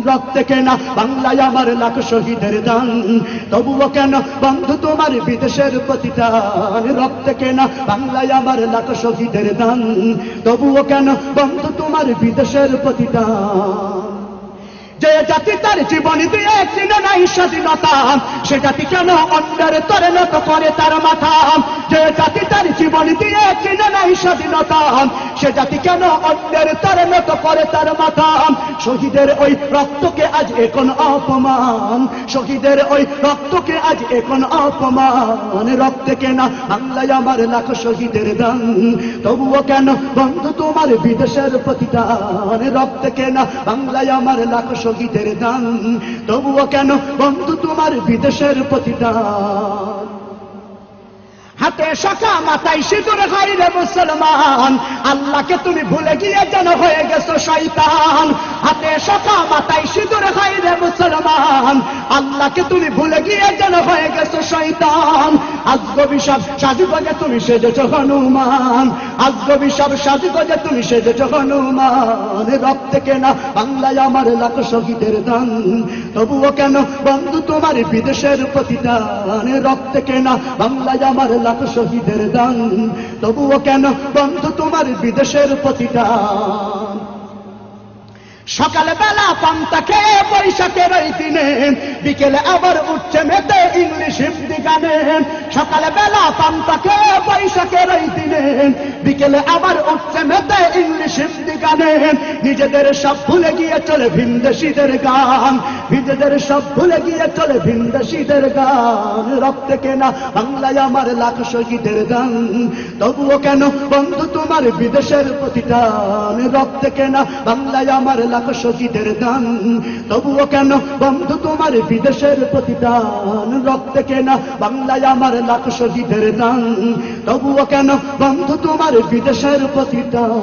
রক্তে কেনা বাংলায় আমার লাখ শহীদের দান, তবুও কেন বন্ধু তোমার বিদেশের প্রতিদান। রক্তে কেনা বাংলায় আমার লাখ শহীদের দান, তবুও কেন বন্ধু তোমার বিদেশের প্রতিদান। যে জাতি তার জীবন দিয়ে চিনে নাই স্বাধীনতা, সে জাতি কেন অন্যের তরে নত করে তার মাথা। যে জাতি তার জীবন দিয়ে চিনে নাই স্বাধীনতা, সে জাতি কেন অন্যের তরে নত করে তার মাথা। শহীদের ওই রক্তকে আজ এখন অপমান, শহীদের ওই রক্তকে আজ এখন অপমান। রক্তে কেনা বাংলায় আমার লাখ শহীদের দান, তবুও কেন বন্ধু তোমার বিদেশের প্রতিদান। রক্তে কেনা বাংলায় আমার লাখ শহীদের দান, তবুও কেন বন্ধু তোমার বিদেশের প্রতিদান। হাতে শাখা মাথায় সিঁদুর হাই রে মুসলমান, আল্লাহকে তুমি ভুলে গিয়ে যেন হয়ে গেছো শয়তান। হাতে শাখা মাথায় সিঁদুর হাই রে মুসলমান, আল্লাহকে তুমি ভুলে গিয়ে যেন হয়ে গেছো শয়তান। আজগবি সব সাজগোজে তুমি সেজেছো হনুমান, আজগবি সব সাজগোজে তুমি সেজেছো হনুমান। রক্তে কেনা বাংলায় আমার লাখ শহীদের দান, তবুও কেন বন্ধু তোমার বিদেশের প্রতিদান। রক্তে কেনা বাংলায় আমার লাখ শহীদের দান, তবুও কেন বন্ধু তোমার বিদেশের প্রতিদান। সকালে বেলা পান্তা খেয়ে বৈশাখের ওই দিনে, বিকেলে আবার উঠছে মেতে ইংলিশ হিন্দি গানে। সকালে বেলা পান্তা খেয়ে বৈশাখের ওই দিনে, বিকেলে আবার উঠছে মেতে ইংলিশ হিন্দি গানে। নিজেদের সব ভুলে গিয়ে চলে ভিনদেশীদের গান, নিজেদের সব ভুলে গিয়ে চলে ভিনদেশীদের গান। রক্তে কেনা বাংলায় আমার লাখ শহীদের দান, তবুও কেন বন্ধু তোমার বিদেশের প্রতিদান। রক্তে কেনা বাংলায় আমার লাখ শহীদের দান, তবুও কেন বন্ধু তোমার বিদেশের প্রতিদান। রক্তে কেনা বাংলায় আমার লাখ শহীদের দান, তবুও কেন বন্ধু তোমার বিদেশের প্রতিদান।